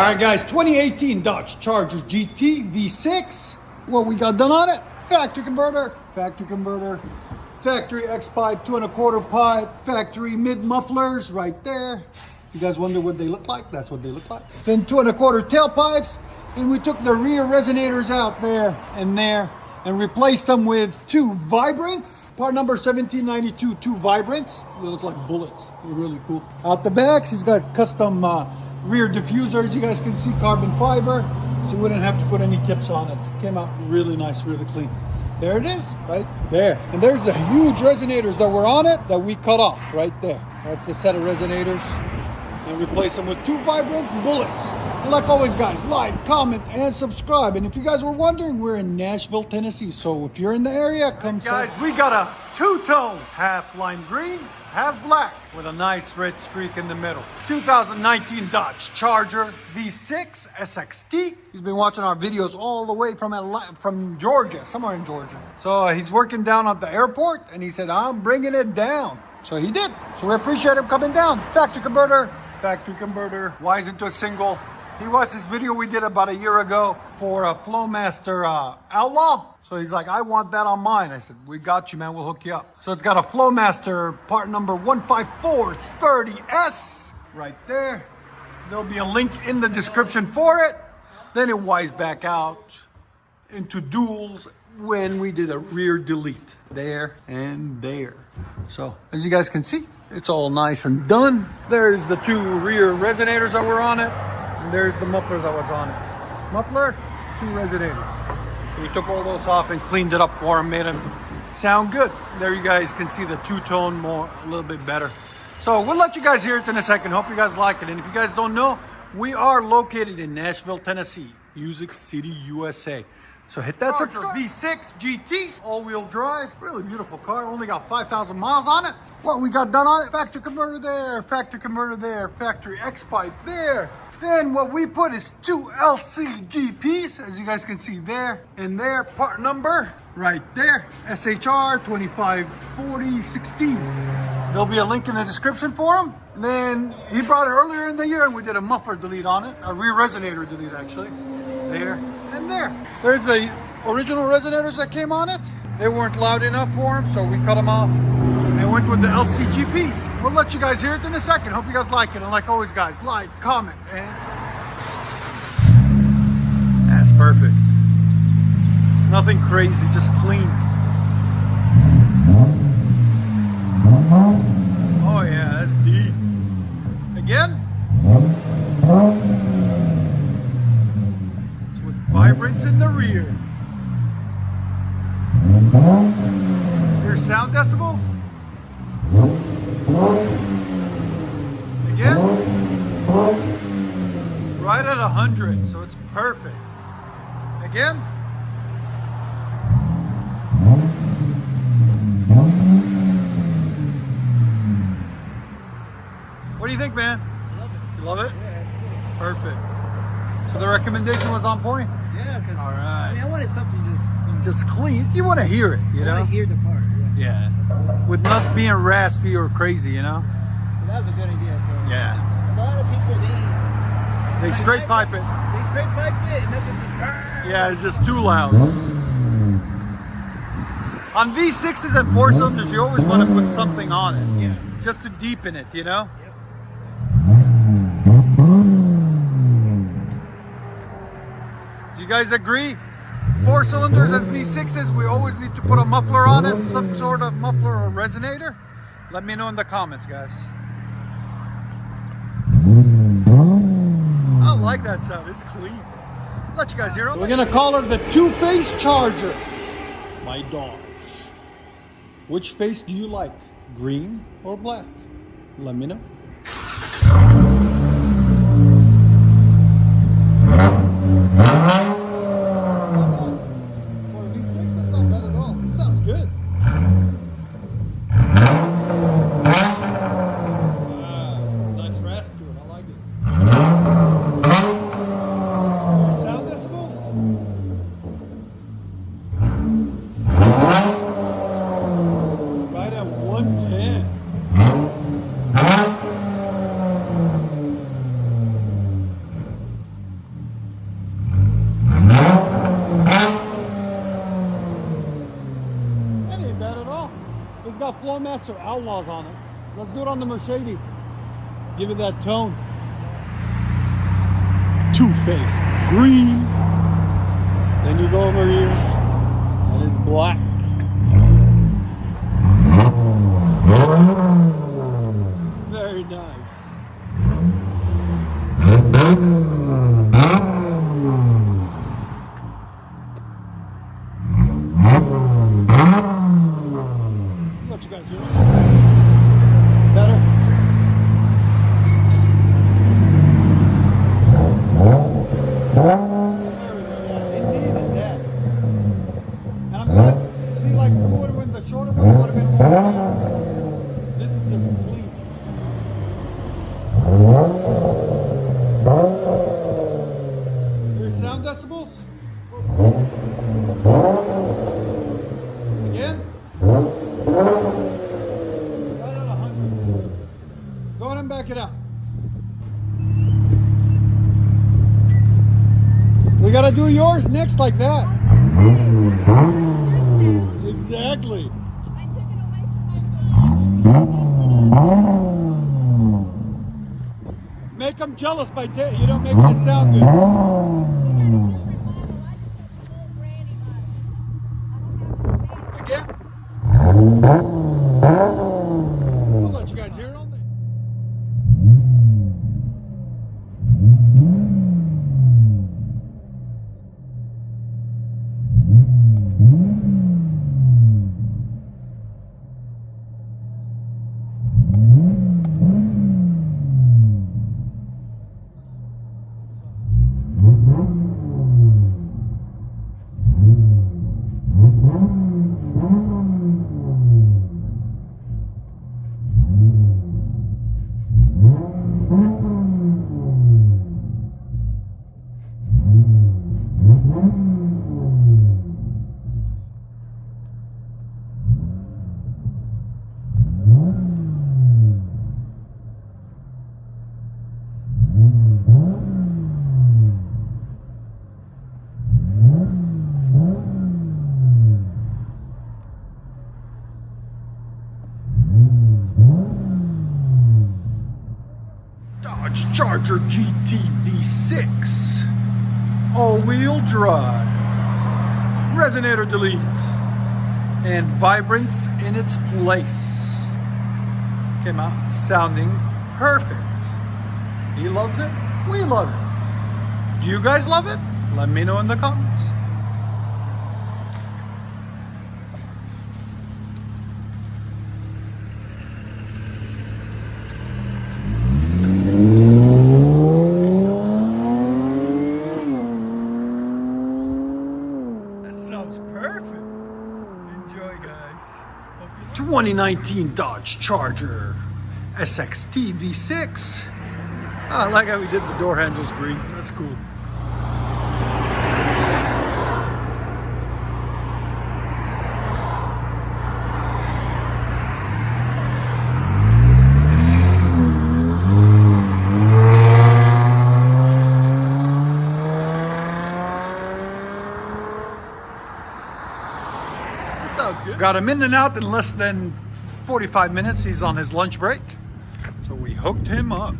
All right, guys, 2018 Dodge Charger GT V6. What we got done on it? Factory converter, factory X pipe, 2 1/4 pipe, factory mid mufflers right there. You guys wonder what they look like? That's what they look like. Then 2 1/4 tailpipes, and we took the rear resonators out there and replaced them with 2 vibrants. Part number 1792, 2 vibrants. They look like bullets. They're really cool. Out the backs, he's got custom rear diffusers. You guys can see carbon fiber, so we didn't have to put any tips on it. Came out really nice, really clean. There it is, right there. And there's the huge resonators that were on it that we cut off right there. That's the set of resonators. And replace them with 2 vibrant bullets. And like always, guys, like, comment, and subscribe. And if you guys were wondering, we're in Nashville, Tennessee. So if you're in the area, come guys, we got a 2-tone, half lime green, half black, with a nice red streak in the middle. 2019 Dodge Charger V6 SXT. He's been watching our videos all the way from Georgia, somewhere in Georgia. So he's working down at the airport, and he said, I'm bringing it down. So he did. So we appreciate him coming down. Factory converter, wise into a single. He watched this video we did about a year ago for a Flowmaster Outlaw. So he's like, I want that on mine. I said, we got you, man. We'll hook you up. So it's got a Flowmaster part number 15430S right there. There'll be a link in the description for it. Then it wires back out into duals when we did a rear delete there and there. So as you guys can see, it's all nice and done. There's the 2 rear resonators that were on it. And there's the muffler that was on it. Muffler, 2 resonators. So we took all those off and cleaned it up for him, made him sound good. There you guys can see the 2-tone a little bit better. So we'll let you guys hear it in a second. Hope you guys like it. And if you guys don't know, we are located in Nashville, Tennessee, Music City, USA. So hit that subscribe. V6 GT, all-wheel drive, really beautiful car. Only got 5,000 miles on it. What we got done on it? Factory converter there, factory X pipe there. Then what we put is 2 LCGPs, as you guys can see there and there. Part number right there, SHR 254016. There'll be a link in the description for them. And then he brought it earlier in the year, and we did a muffler delete on it, a rear resonator delete actually. There and there. There's the original resonators that came on it. They weren't loud enough for him, so we cut them off and went with the LCGPs. We'll let you guys hear it in a second. Hope you guys like it. And like always, guys, like, comment, and that's perfect. Nothing crazy, just clean. Oh yeah, that's deep. Again. It's with vibrance in the rear. Your sound decibels. Again, right at 100, so it's perfect. Again. What do you think, man? I love it. You love it? Yeah, it's cool. Perfect. So the recommendation was on point? Yeah, because all right. I mean, I wanted something just clean. You want to hear it, you know? I want to hear the part. Yeah. With not being raspy or crazy, you know? So that was a good idea. So yeah. A lot of people, they straight pipe it. They straight piped it, and that's just yeah, it's just too loud. On V6s and 4-cylinders, you always want to put something on it. Yeah. Just to deepen it, you know? Yep. You guys agree? 4-cylinders and V6s, we always need to put a muffler on it, some sort of muffler or resonator. Let me know in the comments, guys. I like that sound, it's clean. I'll let you guys hear it. We're gonna call her the 2-face Charger. My Dodge. Which face do you like? Green or black? Let me know. Right at 110. got Flowmaster Outlaws on it. Let's do it on the Mercedes. Give it that tone. Two-face green. Then you go over here and it's black. Very nice. What you guys doing? Better? It needed that. And I'm glad, see, like, who would have been the shorter one? Would have been more fast. This is just clean. Your sound decibels? Again? Right at 100. Go ahead and back it up. We gotta do yours next like that. Exactly. I took it away from myself. Make them jealous by day. You don't make it sound good. We got a different model. I just have the whole granny model. I don't have the space. Again? We'll let you guys hear it all day. Dodge Charger GT V6, all-wheel drive, resonator delete, and vibrance in its place. Came out sounding perfect. He loves it, we love it. Do you guys love it? Let me know in the comments. Sounds perfect. Enjoy, guys. 2019 Dodge Charger SXT V6. I like how we did the door handles green. That's cool. Sounds good. Got him in and out in less than 45 minutes. He's on his lunch break. So we hooked him up.